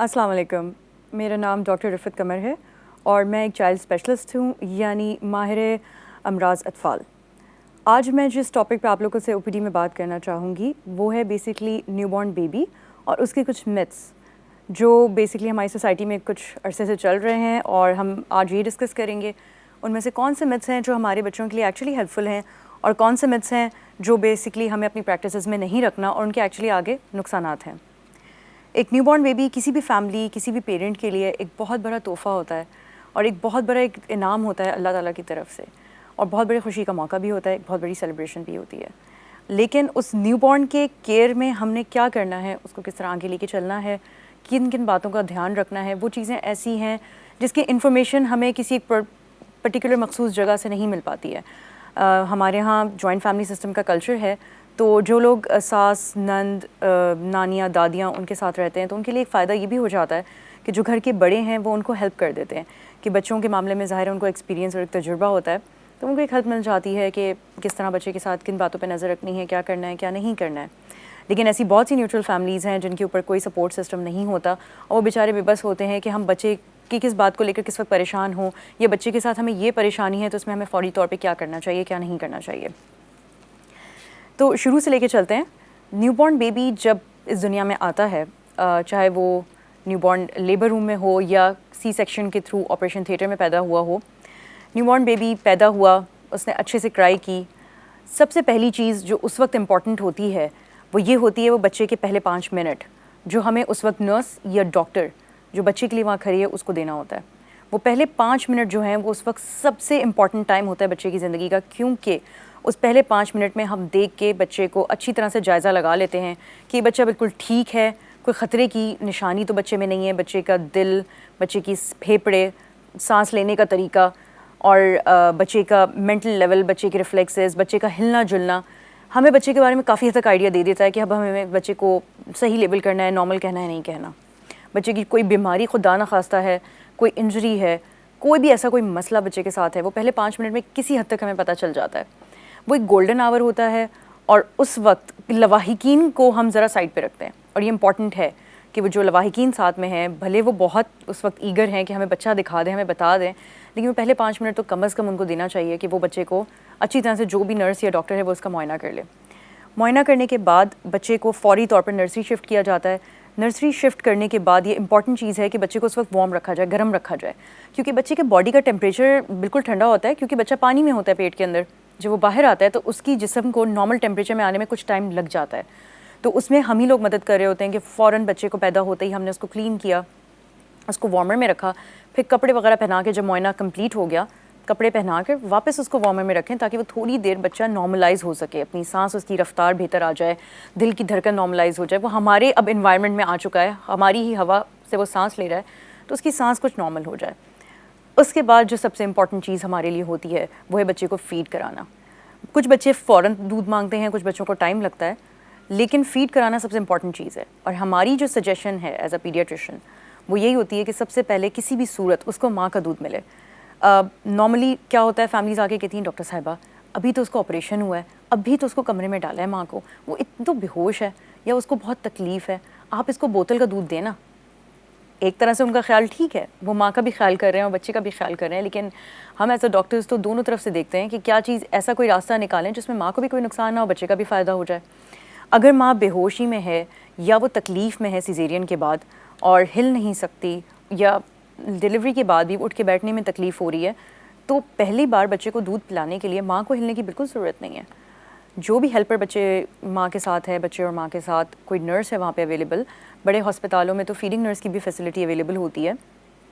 السلام علیکم، میرا نام ڈاکٹر رفعت قمر ہے اور میں ایک چائلڈ اسپیشلسٹ ہوں، یعنی ماہر امراض اطفال۔ آج میں جس ٹاپک پہ آپ لوگوں سے OPD میں بات کرنا چاہوں گی وہ ہے بیسکلی نیو بورن بیبی اور اس کے کچھ متس جو بیسکلی ہماری سوسائٹی میں کچھ عرصے سے چل رہے ہیں، اور ہم آج یہ ڈسکس کریں گے ان میں سے کون سے متس ہیں جو ہمارے بچوں کے لیے ایکچولی ہیلپ فل ہیں، اور کون سے متس ہیں جو بیسکلی ہمیں اپنی پریکٹسز میں نہیں رکھنا اور ان کے ایکچولی آگے نقصانات ہیں۔ ایک نیو بورن بیبی کسی بھی فیملی، کسی بھی پیرنٹ کے لیے ایک بہت بڑا تحفہ ہوتا ہے، اور ایک بہت بڑا ایک انعام ہوتا ہے اللہ تعالیٰ کی طرف سے، اور بہت بڑی خوشی کا موقع بھی ہوتا ہے، ایک بہت بڑی سیلیبریشن بھی ہوتی ہے۔ لیکن اس نیو بورن کے کیئر میں ہم نے کیا کرنا ہے، اس کو کس طرح آگے لے کے چلنا ہے، کن کن باتوں کا دھیان رکھنا ہے، وہ چیزیں ایسی ہیں جس کی انفارمیشن ہمیں کسی ایک پرٹیکولر مخصوص جگہ سے نہیں مل پاتی ہے۔ ہمارے ہاں جوائنٹ فیملی سسٹم کا کلچر ہے، تو جو لوگ ساس، نند، نانیاں، دادیاں ان کے ساتھ رہتے ہیں تو ان کے لیے ایک فائدہ یہ بھی ہو جاتا ہے کہ جو گھر کے بڑے ہیں وہ ان کو ہیلپ کر دیتے ہیں، کہ بچوں کے معاملے میں ظاہر ہے ان کو ایکسپیرینس اور ایک تجربہ ہوتا ہے، تو ان کو ایک ہیلپ مل جاتی ہے کہ کس طرح بچے کے ساتھ کن باتوں پہ نظر رکھنی ہے، کیا کرنا ہے، کیا نہیں کرنا ہے۔ لیکن ایسی بہت سی نیوٹرل فیملیز ہیں جن کے اوپر کوئی سپورٹ سسٹم نہیں ہوتا، اور وہ بیچارے بے بس ہوتے ہیں کہ ہم بچے کی کس بات کو لے کر کس وقت پریشان ہوں، یا بچے کے ساتھ ہمیں یہ پریشانی ہے تو اس میں ہمیں فوری طور پہ کیا کرنا چاہیے، کیا نہیں کرنا چاہیے۔ تو شروع سے لے کے چلتے ہیں۔ نیو بورن بیبی جب اس دنیا میں آتا ہے، چاہے وہ نیو بورن لیبر روم میں ہو یا سی سیکشن کے تھرو آپریشن تھیٹر میں پیدا ہوا ہو، نیو بورن بیبی پیدا ہوا، اس نے اچھے سے کرائی کی، سب سے پہلی چیز جو اس وقت امپورٹنٹ ہوتی ہے وہ یہ ہوتی ہے وہ بچے کے پہلے 5 منٹ جو ہمیں اس وقت نرس یا ڈاکٹر جو بچے کے لیے وہاں کھڑی ہے اس کو دینا ہوتا ہے۔ وہ پہلے 5 منٹ جو ہیں وہ اس وقت سب سے امپورٹنٹ ٹائم ہوتا ہے بچے کی زندگی کا، کیونکہ اس پہلے 5 منٹ میں ہم دیکھ کے بچے کو اچھی طرح سے جائزہ لگا لیتے ہیں کہ یہ بچہ بالکل ٹھیک ہے، کوئی خطرے کی نشانی تو بچے میں نہیں ہے، بچے کا دل، بچے کی پھیپھڑے، سانس لینے کا طریقہ، اور بچے کا مینٹل لیول، بچے کے ریفلیکسز، بچے کا ہلنا جلنا ہمیں بچے کے بارے میں کافی حد تک آئیڈیا دے دیتا ہے کہ اب ہمیں بچے کو صحیح لیبل کرنا ہے، نارمل کہنا ہے، نہیں کہنا۔ بچے کی کوئی بیماری خدا نخواستہ ہے، کوئی انجری ہے، کوئی بھی ایسا کوئی مسئلہ بچے کے ساتھ ہے، وہ پہلے 5 منٹ میں کسی حد تک ہمیں پتہ چل جاتا ہے۔ وہ ایک گولڈن آور ہوتا ہے، اور اس وقت لواحقین کو ہم ذرا سائڈ پہ رکھتے ہیں، اور یہ امپورٹنٹ ہے کہ وہ جو لواحقین ساتھ میں ہیں بھلے وہ بہت اس وقت ایگر ہیں کہ ہمیں بچہ دکھا دیں، ہمیں بتا دیں، لیکن وہ پہلے 5 منٹ تو کم از کم ان کو دینا چاہیے کہ وہ بچے کو اچھی طرح سے، جو بھی نرس یا ڈاکٹر ہے وہ اس کا معائنہ کر لے۔ معائنہ کرنے کے بعد بچے کو فوری طور پر نرسری شفٹ کیا جاتا ہے۔ نرسری شفٹ کرنے کے بعد یہ امپورٹنٹ چیز ہے کہ بچے کو اس وقت وارم رکھا جائے، گرم رکھا جائے، کیونکہ بچے کے باڈی کا ٹیمپریچر بالکل ٹھنڈا ہوتا ہے، کیونکہ بچہ پانی میں ہوتا ہے پیٹ کے اندر، جب وہ باہر آتا ہے تو اس کی جسم کو نارمل ٹیمپریچر میں آنے میں کچھ ٹائم لگ جاتا ہے، تو اس میں ہم ہی لوگ مدد کر رہے ہوتے ہیں کہ فوراً بچے کو پیدا ہوتے ہی ہم نے اس کو کلین کیا، اس کو وارمر میں رکھا، پھر کپڑے وغیرہ پہنا کے جب معائنہ کمپلیٹ ہو گیا، کپڑے پہنا کر واپس اس کو وارمر میں رکھیں تاکہ وہ تھوڑی دیر بچہ نارملائز ہو سکے، اپنی سانس، اس کی رفتار بہتر آ جائے، دل کی دھڑکن نارملائز ہو جائے، وہ ہمارے اب انوائرمنٹ میں آ چکا ہے، ہماری ہی ہوا سے وہ سانس لے رہا ہے، تو اس کی سانس کچھ نارمل ہو جائے۔ اس کے بعد جو سب سے امپورٹنٹ چیز ہمارے لیے ہوتی ہے وہ ہے بچے کو فیڈ کرانا۔ کچھ بچے فوراً دودھ مانگتے ہیں، کچھ بچوں کو ٹائم لگتا ہے، لیکن فیڈ کرانا سب سے امپورٹنٹ چیز ہے، اور ہماری جو سجیشن ہے ایز اے پیڈیاٹریشین وہ یہی ہوتی ہے کہ سب سے پہلے کسی بھی صورت اس کو ماں کا دودھ ملے۔ نارملی کیا ہوتا ہے، فیملیز آ کے کہتی ہیں ڈاکٹر صاحبہ ابھی تو اس کو آپریشن ہوا ہے، ابھی تو اس کو کمرے میں ڈالا ہے ماں کو، وہ اتنا تو بے ہوش ہے یا اس کو بہت تکلیف ہے، آپ اس کو بوتل کا دودھ دیں نا۔ ایک طرح سے ان کا خیال ٹھیک ہے، وہ ماں کا بھی خیال کر رہے ہیں اور بچے کا بھی خیال کر رہے ہیں، لیکن ہم ایز اے ڈاکٹرز تو دونوں طرف سے دیکھتے ہیں کہ کیا چیز ایسا کوئی راستہ نکالیں جس میں ماں کو بھی کوئی نقصان نہ ہو، بچے کا بھی فائدہ ہو جائے۔ اگر ماں بے ہوشی میں ہے یا وہ تکلیف میں ہے سیزیرین کے بعد اور ہل نہیں سکتی، یا ڈلیوری کے بعد بھی اٹھ کے بیٹھنے میں تکلیف ہو رہی ہے، تو پہلی بار بچے کو دودھ پلانے کے لیے ماں کو ہلنے کی بالکل ضرورت نہیں ہے۔ جو بھی ہیلپر بچے ماں کے ساتھ ہے، بچے اور ماں کے ساتھ کوئی نرس ہے وہاں پہ اویلیبل، بڑے ہسپتالوں میں تو فیڈنگ نرس کی بھی فیسلٹی اویلیبل ہوتی ہے،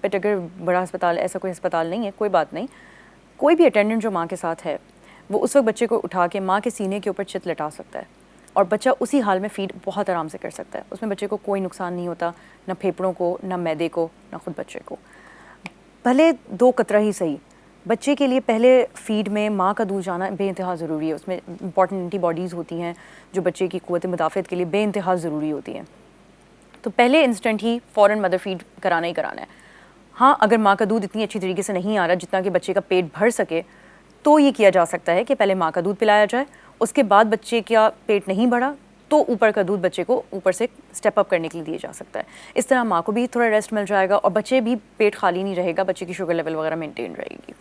بٹ اگر بڑا ہسپتال ایسا کوئی ہسپتال نہیں ہے کوئی بات نہیں، کوئی بھی اٹینڈنٹ جو ماں کے ساتھ ہے وہ اس وقت بچے کو اٹھا کے ماں کے سینے کے اوپر چت لٹا سکتا ہے، اور بچہ اسی حال میں فیڈ بہت آرام سے کر سکتا ہے، اس میں بچے کو کوئی نقصان نہیں ہوتا، نہ پھیپھڑوں کو، نہ معدے کو، نہ خود بچے کو۔ بھلے 2 قطرہ ہی صحیح، بچے کے لیے پہلے فیڈ میں ماں کا دودھ جانا بے انتہا ضروری ہے، اس میں امپورٹنٹ اینٹی باڈیز ہوتی ہیں جو بچے کی قوت مدافعت کے لیے بے انتہا ضروری ہوتی ہیں، تو پہلے انسٹنٹ ہی فوراً مدر فیڈ کرانا ہی کرانا ہے۔ ہاں اگر ماں کا دودھ اتنی اچھی طریقے سے نہیں آ رہا جتنا کہ بچے کا پیٹ بھر سکے، تو یہ کیا جا سکتا ہے کہ پہلے ماں کا دودھ پلایا جائے، اس کے بعد بچے کا پیٹ نہیں بڑھا تو اوپر کا دودھ بچے کو اوپر سے اسٹیپ اپ کرنے کے لیے دیا جا سکتا ہے. اس طرح ماں کو بھی تھوڑا ریسٹ مل جائے گا اور بچے بھی پیٹ خالی نہیں رہے گا, بچے کی شوگر لیول وغیرہ مینٹین رہے گی.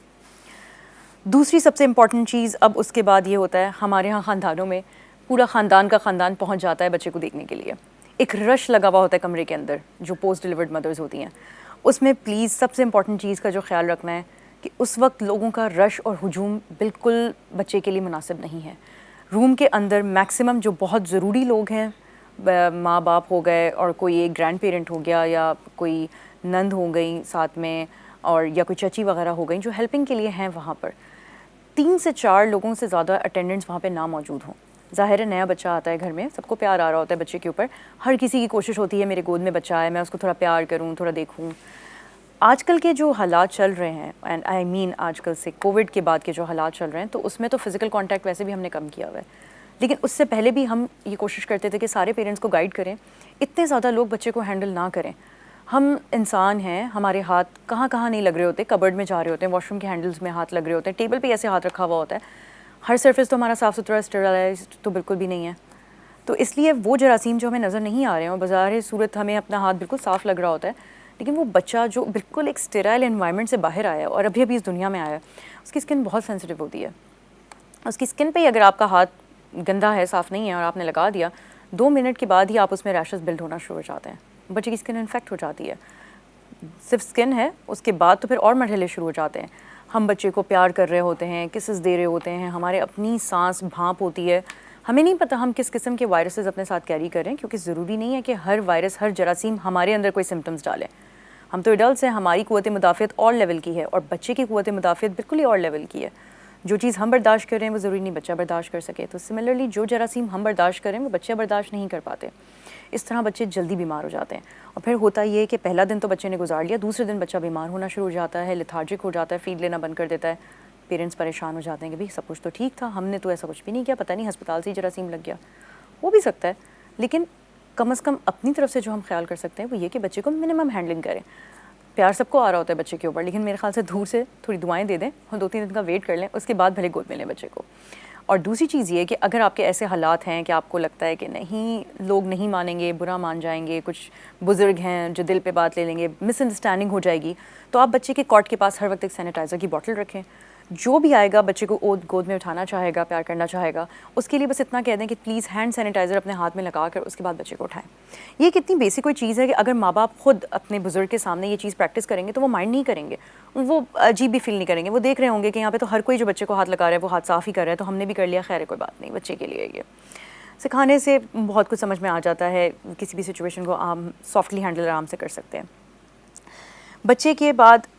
دوسری سب سے امپورٹنٹ چیز اب اس کے بعد یہ ہوتا ہے, ہمارے ہاں خاندانوں میں پورا خاندان کا خاندان پہنچ جاتا ہے بچے کو دیکھنے کے لیے. ایک رش لگا ہوا ہوتا ہے کمرے کے اندر جو پوسٹ ڈیلیورڈ مدرز ہوتی ہیں. اس میں پلیز سب سے امپورٹنٹ چیز کا جو خیال رکھنا ہے کہ اس وقت لوگوں کا رش اور ہجوم بالکل بچے کے لیے مناسب نہیں ہے. روم کے اندر میکسیمم جو بہت ضروری لوگ ہیں, ماں باپ ہو گئے اور کوئی ایک گرینڈ پیرنٹ ہو گیا یا کوئی نند ہو گئی ساتھ میں, اور یا کوئی چچی وغیرہ ہو گئی جو ہیلپنگ کے لیے ہیں, وہاں پر 3 سے 4 لوگوں سے زیادہ اٹینڈنٹس وہاں پہ نہ موجود ہوں. ظاہر ہے نیا بچہ آتا ہے گھر میں, سب کو پیار آ رہا ہوتا ہے بچے کے اوپر, ہر کسی کی کوشش ہوتی ہے میرے گود میں بچہ آئے, میں اس کو تھوڑا پیار کروں, تھوڑا دیکھوں. آج کل کے جو حالات چل رہے ہیں, اینڈ آئی مین آج کل سے کووڈ کے بعد کے جو حالات چل رہے ہیں, تو اس میں تو فزیکل کانٹیکٹ ویسے بھی ہم نے کم کیا ہوا ہے, لیکن اس سے پہلے بھی ہم یہ کوشش کرتے تھے کہ سارے پیرنٹس کو گائیڈ کریں, اتنے زیادہ لوگ بچے کو ہینڈل نہ کریں. ہم انسان ہیں, ہمارے ہاتھ کہاں کہاں نہیں لگ رہے ہوتے, کبرڈ میں جا رہے ہوتے ہیں, واش روم کے ہینڈلز میں ہاتھ لگ رہے ہوتے ہیں, ٹیبل پہ ایسے ہاتھ رکھا ہوا ہوتا ہے, ہر سرفیس تو ہمارا صاف ستھرا اسٹیرلائزڈ تو بالکل بھی نہیں ہے. تو اس لیے وہ جراثیم جو ہمیں نظر نہیں آ رہے ہیں, اور بظاہر صورت ہمیں اپنا ہاتھ بالکل صاف لگ رہا ہوتا ہے, لیکن وہ بچہ جو بالکل ایک اسٹیرائل انوائرمنٹ سے باہر آیا ہے اور ابھی ابھی اس دنیا میں آیا ہے, اس کی اسکن بہت سینسیٹیو ہوتی ہے. اس کی اسکن پہ ہی اگر آپ کا ہاتھ گندا ہے, صاف نہیں ہے, اور آپ نے لگا دیا, 2 منٹ کے بعد ہی آپ اس میں ریشز بلڈ ہونا شروع ہو جاتے ہیں, بچے کی اسکن انفیکٹ ہو جاتی ہے. صرف اسکن ہے, اس کے بعد تو پھر اور مرحلے شروع ہو جاتے ہیں. ہم بچے کو پیار کر رہے ہوتے ہیں, کسز دے رہے ہوتے ہیں, ہمارے اپنی سانس بھانپ ہوتی ہے, ہمیں نہیں پتہ ہم کس قسم کے وائرسز اپنے ساتھ کیری کر رہے ہیں, کیونکہ ضروری نہیں ہے کہ ہر وائرس, ہر جراثیم ہمارے اندر کوئی سمٹمز ڈالے. ہم تو ایڈلٹس ہیں, ہماری قوت مدافعت اور لیول کی ہے, اور بچے کی قوت مدافعت بالکل ہی اور لیول کی ہے. جو چیز ہم برداشت کر رہے ہیں وہ ضروری نہیں بچہ برداشت کر سکے. تو سملرلی جو جراثیم ہم برداشت کریں وہ بچے برداشت نہیں کر پاتے. اس طرح بچے جلدی بیمار ہو جاتے ہیں. اور پھر ہوتا یہ کہ پہلا دن تو بچے نے گزار لیا, دوسرے دن بچہ بیمار ہونا شروع ہو جاتا ہے, لیتھارجک ہو جاتا ہے, فیڈ لینا بند کر دیتا ہے. پیرنٹس پریشان ہو جاتے ہیں کہ بھئی سب کچھ تو ٹھیک تھا, ہم نے تو ایسا کچھ بھی نہیں کیا, پتہ نہیں ہسپتال سے ہی جراثیم لگ گیا. ہو بھی سکتا ہے, لیکن کم از کم اپنی طرف سے جو ہم خیال کر سکتے ہیں وہ یہ کہ بچے کو منیمم ہینڈلنگ کریں. پیار سب کو آ رہا ہوتا ہے بچے کے اوپر, لیکن میرے خیال سے دور سے تھوڑی دعائیں دے دیں اور 2-3 دن کا ویٹ کر لیں, اس کے بعد بھلے گود میں لیں بچے کو. اور دوسری چیز یہ کہ اگر آپ کے ایسے حالات ہیں کہ آپ کو لگتا ہے کہ نہیں لوگ نہیں مانیں گے, برا مان جائیں گے, کچھ بزرگ ہیں جو دل پہ بات لے لیں گے, مس انڈرسٹینڈنگ ہو جائے گی, تو آپ بچے کے کاٹ کے پاس ہر وقت ایک سینیٹائزر کی بوٹل رکھیں. جو بھی آئے گا بچے کو گود میں اٹھانا چاہے گا, پیار کرنا چاہے گا, اس کے لیے بس اتنا کہہ دیں کہ پلیز ہینڈ سینیٹائزر اپنے ہاتھ میں لگا کر اس کے بعد بچے کو اٹھائیں. یہ کتنی بیسک کوئی چیز ہے کہ اگر ماں باپ خود اپنے بزرگ کے سامنے یہ چیز پریکٹس کریں گے تو وہ مائنڈ نہیں کریں گے, وہ عجیب بھی فیل نہیں کریں گے. وہ دیکھ رہے ہوں گے کہ یہاں پہ تو ہر کوئی جو بچے کو ہاتھ لگا رہا ہے وہ ہاتھ صاف ہی کر رہا ہے, تو ہم نے بھی کر لیا, خیر کوئی بات نہیں, بچے کے لیے یہ سکھانے سے بہت کچھ سمجھ میں آ جاتا ہے. کسی بھی سچویشن کو ہم سافٹلی ہینڈل آرام سے کر سکتے ہیں. بچے کے بعد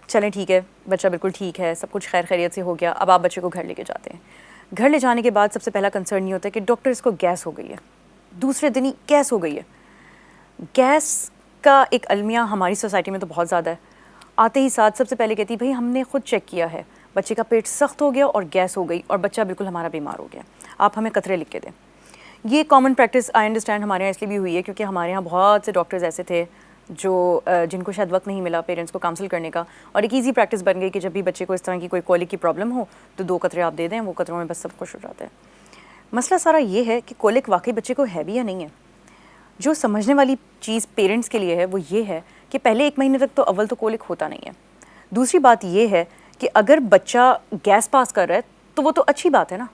چلیں ٹھیک ہے, بچہ بالکل ٹھیک ہے, سب کچھ خیر خیریت سے ہو گیا, اب آپ بچے کو گھر لے کے جاتے ہیں. گھر لے جانے کے بعد سب سے پہلا کنسرن یہ ہوتا ہے کہ ڈاکٹر اس کو گیس ہو گئی ہے, دوسرے دن ہی گیس ہو گئی ہے. گیس کا ایک المیہ ہماری سوسائٹی میں تو بہت زیادہ ہے. آتے ہی ساتھ سب سے پہلے کہتی بھائی ہم نے خود چیک کیا ہے, بچے کا پیٹ سخت ہو گیا اور گیس ہو گئی اور بچہ بالکل ہمارا بیمار ہو گیا, آپ ہمیں قطرے لکھ کے دیں. یہ کامن پریکٹس آئی انڈرسٹینڈ ہمارے یہاں اس لیے بھی ہوئی ہے کیونکہ ہمارے یہاں بہت سے ڈاکٹرز ایسے تھے جو جن کو شاید وقت نہیں ملا پیرنٹس کو کاؤنسل کرنے کا, اور ایک ایزی پریکٹس بن گئی کہ جب بھی بچے کو اس طرح کی کوئی کولک کی پرابلم ہو تو 2 قطرے آپ دے دیں, وہ قطروں میں بس سب خوش ہو جاتے ہیں. مسئلہ سارا یہ ہے کہ کولک واقعی بچے کو ہے بھی یا نہیں ہے. جو سمجھنے والی چیز پیرنٹس کے لیے ہے وہ یہ ہے کہ پہلے 1 مہینے تک تو اول تو کولک ہوتا نہیں ہے. دوسری بات یہ ہے کہ اگر بچہ گیس پاس کر رہا ہے تو وہ تو اچھی بات ہے نا,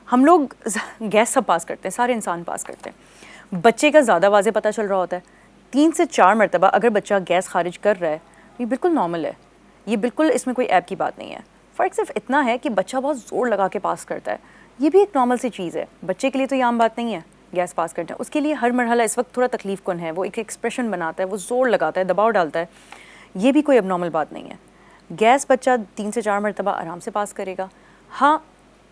ہم لوگ گیس سب پاس کرتے ہیں, سارے انسان پاس کرتے ہیں. بچے کا زیادہ واضح پتہ چل رہا ہوتا ہے. 3 سے 4 مرتبہ اگر بچہ گیس خارج کر رہا ہے یہ بالکل نارمل ہے, یہ بالکل اس میں کوئی ایپ کی بات نہیں ہے. فرق صرف اتنا ہے کہ بچہ بہت زور لگا کے پاس کرتا ہے, یہ بھی ایک نارمل سی چیز ہے. بچے کے لیے تو یہ عام بات نہیں ہے گیس پاس کرنا, اس کے لیے ہر مرحلہ اس وقت تھوڑا تکلیف کن ہے, وہ ایک ایکسپریشن بناتا ہے, وہ زور لگاتا ہے, دباؤ ڈالتا ہے, یہ بھی کوئی اب نارمل بات نہیں ہے. گیس بچہ 3 سے 4 مرتبہ آرام سے پاس کرے گا. ہاں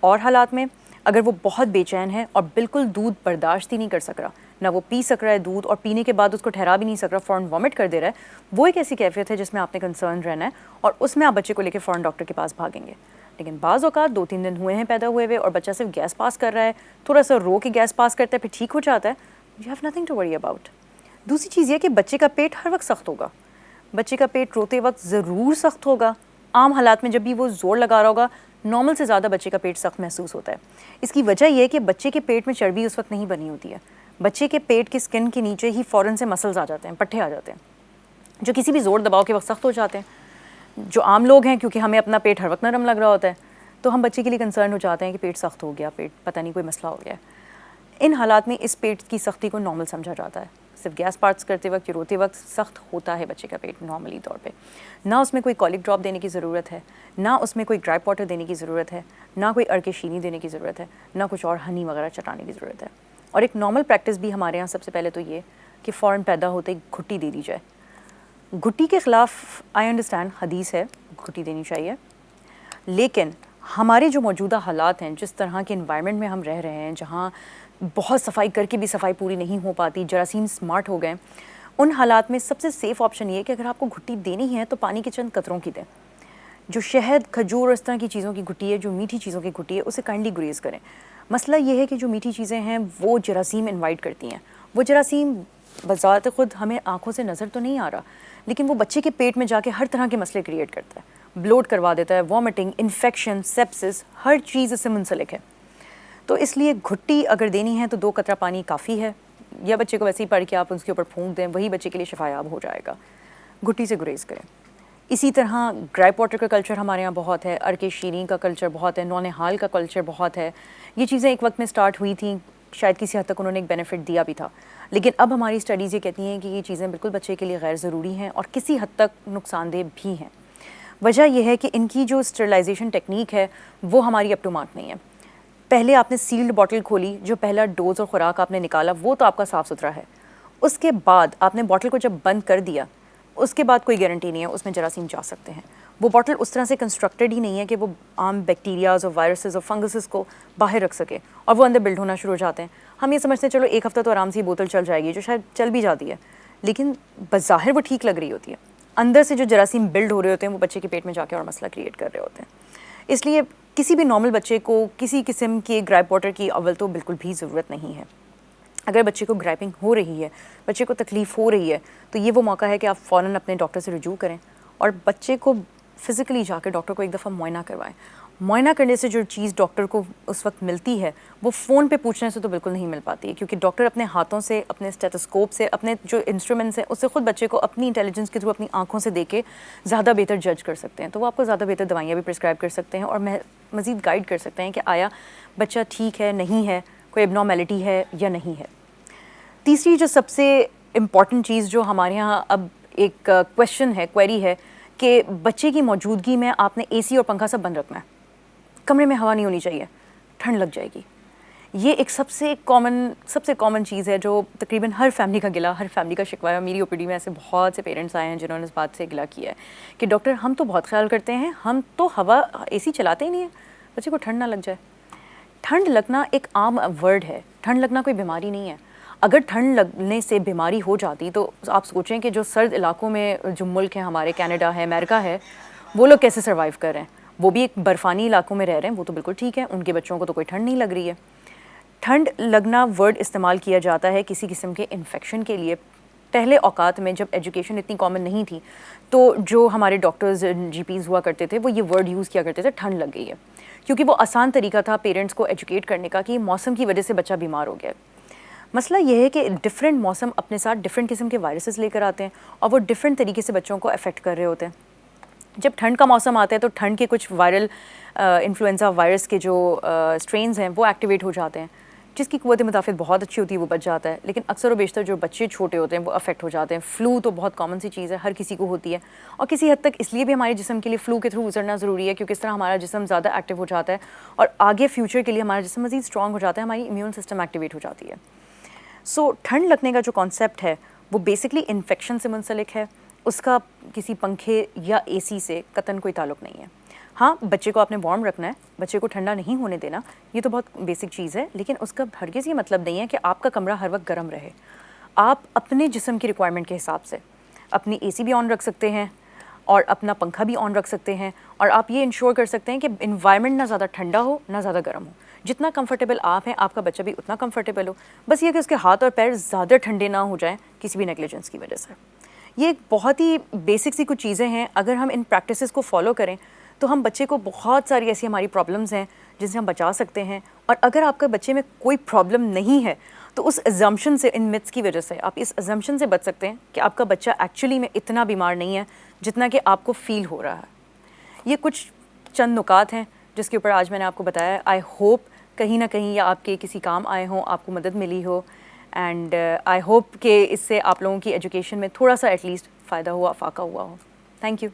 اور حالات میں اگر وہ بہت بے چین ہے اور بالکل دودھ برداشت ہی نہیں کر سک رہا, نہ وہ پی سک رہا ہے دودھ, اور پینے کے بعد اس کو ٹھہرا بھی نہیں سک رہا, فوراً وامٹ کر دے رہا ہے, وہ ایک ایسی کیفیت ہے جس میں آپ نے کنسرن رہنا ہے, اور اس میں آپ بچے کو لے کے فوراً ڈاکٹر کے پاس بھاگیں گے. لیکن بعض اوقات 2-3 دن ہوئے ہیں پیدا ہوئے اور بچہ صرف گیس پاس کر رہا ہے, تھوڑا سا رو کے گیس پاس کرتا ہے پھر ٹھیک ہو جاتا ہے, you have nothing to worry about. دوسری چیز یہ کہ بچے کا پیٹ ہر وقت سخت ہوگا, بچے کا پیٹ روتے وقت ضرور سخت ہوگا. عام حالات میں جب بھی وہ زور لگا رہا ہوگا نارمل سے زیادہ بچے کا پیٹ سخت محسوس ہوتا ہے. اس کی وجہ یہ ہے کہ بچے کے پیٹ میں چربی اس وقت نہیں بنی ہوتی ہے. بچے کے پیٹ کی اسکن کے نیچے ہی فوراً سے مسلز آ جاتے ہیں, پٹھے آ جاتے ہیں, جو کسی بھی زور دباؤ کے وقت سخت ہو جاتے ہیں. جو عام لوگ ہیں, کیونکہ ہمیں اپنا پیٹ ہر وقت نرم لگ رہا ہوتا ہے, تو ہم بچے کے لیے کنسرن ہو جاتے ہیں کہ پیٹ سخت ہو گیا, پیٹ پتہ نہیں کوئی مسئلہ ہو گیا. ان حالات میں اس پیٹ کی سختی کو نارمل سمجھا جاتا ہے. صرف گیس پارٹس کرتے وقت یا روتے وقت سخت ہوتا ہے بچے کا پیٹ نارملی طور پہ. نہ اس میں کوئی کولک ڈراپ دینے کی ضرورت ہے, نہ اس میں کوئی ڈرائی واٹر دینے کی ضرورت ہے, نہ کوئی ارک شینی دینے کی ضرورت ہے, نہ کچھ اور ہنی وغیرہ چٹانے کی ضرورت ہے. اور ایک نارمل پریکٹس بھی ہمارے یہاں سب سے پہلے تو یہ کہ فوراً پیدا ہوتے ہی گھٹی دے دی جائے. گھٹی کے خلاف آئی انڈرسٹینڈ حدیث ہے, گھٹی دینی چاہیے, لیکن ہمارے جو موجودہ حالات ہیں, جس طرح کے انوائرمنٹ میں ہم رہ رہے ہیں, جہاں بہت صفائی کر کے بھی صفائی پوری نہیں ہو پاتی, جراثیم اسمارٹ ہو گئے, ان حالات میں سب سے سیف آپشن یہ ہے کہ اگر آپ کو گھٹی دینی ہے تو پانی کے چند قطروں کی دیں. جو شہد, کھجور اور اس طرح کی چیزوں کی گھٹی ہے, جو میٹھی چیزوں کی گھٹی ہے, اسے کائنڈلی گریز کریں. مسئلہ یہ ہے کہ جو میٹھی چیزیں ہیں وہ جراثیم انوائٹ کرتی ہیں. وہ جراثیم بذات خود ہمیں آنکھوں سے نظر تو نہیں آ رہا, لیکن وہ بچے کے پیٹ میں جا کے ہر طرح کے مسئلے کریٹ کرتا ہے. بلوٹ کروا دیتا ہے, وامٹنگ, انفیکشن, سیپسس, ہر چیز اس سے منسلک ہے. تو اس لیے گھٹی اگر دینی ہے تو 2 قطرہ پانی کافی ہے, یا بچے کو ویسے ہی پڑھ کے آپ اس کے اوپر پھونک دیں, وہی بچے کے لیے شفایاب ہو جائے گا. گھٹی سے گریز کریں. اسی طرح گرائپ واٹر کا کلچر ہمارے یہاں بہت ہے, ارک شیریں کا کلچر بہت ہے, نونہال کا کلچر بہت ہے. یہ چیزیں ایک وقت میں سٹارٹ ہوئی تھیں, شاید کسی حد تک انہوں نے ایک بینیفٹ دیا بھی تھا, لیکن اب ہماری اسٹڈیز یہ کہتی ہیں کہ یہ چیزیں بالکل بچے کے لیے غیر ضروری ہیں اور کسی حد تک نقصان دہ بھی ہیں. وجہ یہ ہے کہ ان کی جو اسٹرلائزیشن ٹیکنیک ہے وہ ہماری اپ ٹو مارک نہیں ہے. پہلے آپ نے سیلڈ باٹل کھولی, جو پہلا ڈوز اور خوراک آپ نے نکالا وہ تو آپ کا صاف ستھرا ہے. اس کے بعد آپ نے باٹل کو جب بند کر دیا, اس کے بعد کوئی گارنٹی نہیں ہے اس میں جراثیم جا سکتے ہیں. وہ باٹل اس طرح سے کنسٹرکٹڈ ہی نہیں ہے کہ وہ عام بیکٹیریاز اور وائرسز اور فنگسز کو باہر رکھ سکے, اور وہ اندر بلڈ ہونا شروع ہو جاتے ہیں. ہم یہ سمجھتے ہیں چلو 1 ہفتہ تو آرام سے بوتل چل جائے گی, جو شاید چل بھی جاتی ہے, لیکن بظاہر وہ ٹھیک لگ رہی ہوتی ہے, اندر سے جو جراثیم بلڈ ہو رہے ہوتے ہیں وہ بچے کے پیٹ میں جا کے اور مسئلہ کریٹ کر رہے ہوتے ہیں. اس لیے کسی بھی نارمل بچے کو کسی قسم کے گرائپ واٹر کی اول تو بالکل بھی ضرورت نہیں ہے. اگر بچے کو گرائپنگ ہو رہی ہے, بچے کو تکلیف ہو رہی ہے, تو یہ وہ موقع ہے کہ آپ فوراً اپنے ڈاکٹر سے رجوع کریں اور بچے کو فزیکلی جا کے ڈاکٹر کو ایک دفعہ معائنہ کروائیں. معائنہ کرنے سے جو چیز ڈاکٹر کو اس وقت ملتی ہے وہ فون پہ پوچھنے سے تو بالکل نہیں مل پاتی ہے, کیونکہ ڈاکٹر اپنے ہاتھوں سے, اپنے اسٹیتھوسکوپ سے, اپنے جو انسٹرومنٹس ہیں اس سے خود بچے کو اپنی انٹیلیجنس کے تھرو اپنی آنکھوں سے دیکھ کے زیادہ بہتر جج کر سکتے ہیں. تو وہ آپ کو زیادہ بہتر دوائیاں بھی پرسکرائب کر سکتے ہیں اور مزید گائیڈ کر سکتے ہیں کہ آیا بچہ ٹھیک ہے, نہیں ہے, کوئی اب نارمیلٹی ہے یا نہیں ہے. تیسری جو سب سے امپورٹنٹ چیز جو ہمارے یہاں اب ایک کویشچن ہے, کوئری ہے, کہ بچے کی موجودگی میں آپ نے اے سی اور پنکھا سب بند رکھنا ہے, کمرے میں ہوا نہیں ہونی چاہیے, ٹھنڈ لگ جائے گی. یہ ایک سب سے کامن چیز ہے جو تقریباً ہر فیملی کا گلا, ہر فیملی کا شکوہ ہے. میری او پی ڈی میں ایسے بہت سے پیرنٹس آئے ہیں جنہوں نے اس بات سے گلا کیا ہے کہ ڈاکٹر ہم تو بہت خیال کرتے ہیں, ہم تو ہوا اے سی چلاتے ہی نہیں ہیں, بچے کو ٹھنڈ نہ لگ جائے. ٹھنڈ لگنا ایک عام ورڈ ہے, ٹھنڈ لگنا کوئی بیماری نہیں ہے. اگر ٹھنڈ لگنے سے بیماری ہو جاتی تو آپ سوچیں کہ جو سرد علاقوں میں جو ملک ہیں ہمارے, کینیڈا ہے, امریکہ ہے, وہ لوگ کیسے سروائیو کر رہے ہیں. وہ بھی ایک برفانی علاقوں میں رہ رہے ہیں, وہ تو بالکل ٹھیک ہے, ان کے بچوں کو تو کوئی ٹھنڈ نہیں لگ رہی ہے. ٹھنڈ لگنا ورڈ استعمال کیا جاتا ہے کسی قسم کے انفیکشن کے لیے. پہلے اوقات میں جب ایجوکیشن اتنی کامن نہیں تھی تو جو ہمارے ڈاکٹرز, جی پیز ہوا کرتے تھے, وہ یہ ورڈ یوز کیا کرتے تھے, ٹھنڈ لگ گئی ہے, کیونکہ وہ آسان طریقہ تھا پیرنٹس کو ایجوکیٹ کرنے کا کہ موسم کی وجہ سے بچہ بیمار ہو گیا. مسئلہ یہ ہے کہ ڈفرینٹ موسم اپنے ساتھ ڈفرینٹ قسم کے وائرسز لے کر آتے ہیں اور وہ ڈفرینٹ طریقے سے بچوں کو افیکٹ کر رہے ہوتے ہیں. جب ٹھنڈ کا موسم آتا ہے تو ٹھنڈ کے کچھ وائرل انفلوئنزا وائرس کے جو اسٹرینز ہیں وہ ایکٹیویٹ ہو جاتے ہیں, جس کی قوت مدافعت بہت اچھی ہوتی ہے, وہ بچ جاتا ہے. لیکن اکثر و بیشتر جو بچے چھوٹے ہوتے ہیں وہ افیکٹ ہو جاتے ہیں. فلو تو بہت کامن سی چیز ہے, ہر کسی کو ہوتی ہے, اور کسی حد تک اس لیے بھی ہمارے جسم کے لیے فلو کے تھرو گزرنا ضروری ہے, کیونکہ اس طرح ہمارا جسم زیادہ ایکٹیو ہو جاتا ہے اور آگے فیوچر کے لیے ہمارا جسم مزید اسٹرانگ ہو جاتا ہے, ہماری امیون سسٹم ایکٹیویٹ ہو جاتی ہے. سو ٹھنڈ لگنے کا جو کانسیپٹ ہے وہ بیسکلی انفیکشن سے منسلک ہے, اس کا کسی پنکھے یا اے سی سے قطعاً کوئی تعلق نہیں ہے. ہاں, بچے کو آپ نے وارم رکھنا ہے, بچے کو ٹھنڈا نہیں ہونے دینا, یہ تو بہت بیسک چیز ہے, لیکن اس کا ہرگز یہ مطلب نہیں ہے کہ آپ کا کمرہ ہر وقت گرم رہے. آپ اپنے جسم کی ریکوائرمنٹ کے حساب سے اپنی اے سی بھی آن رکھ سکتے ہیں اور اپنا پنکھا بھی آن رکھ سکتے ہیں, اور آپ یہ انشور کر سکتے ہیں کہ انوائرمنٹ نہ زیادہ ٹھنڈا ہو نہ زیادہ گرم ہو. جتنا کمفرٹیبل آپ ہیں آپ کا بچہ بھی اتنا کمفرٹیبل ہو, بس یہ کہ اس کے ہاتھ اور پیر زیادہ ٹھنڈے نہ ہو جائیں کسی بھی نیگلیجنس کی وجہ سے. یہ ایک بہت ہی بیسک سی کچھ چیزیں ہیں, اگر ہم ان پریکٹسز کو فالو کریں تو ہم بچے کو بہت ساری ایسی ہماری پرابلمز ہیں جن سے ہم بچا سکتے ہیں. اور اگر آپ کے بچے میں کوئی پرابلم نہیں ہے تو اس ازمپشن سے, ان متس کی وجہ سے آپ اس ازمپشن سے بچ سکتے ہیں کہ آپ کا بچہ ایکچولی میں اتنا بیمار نہیں ہے جتنا کہ آپ کو فیل ہو رہا ہے. یہ کچھ چند نکات ہیں جس کے اوپر آج میں نے آپ کو بتایا. آئی ہوپ کہیں نہ کہیں یا آپ کے کسی کام آئے ہوں, آپ کو مدد ملی ہو, اینڈ آئی ہوپ کہ اس سے آپ لوگوں کی ایجوکیشن میں تھوڑا سا ایٹ لیسٹ فائدہ ہوا, افاقہ ہوا ہو. Thank you.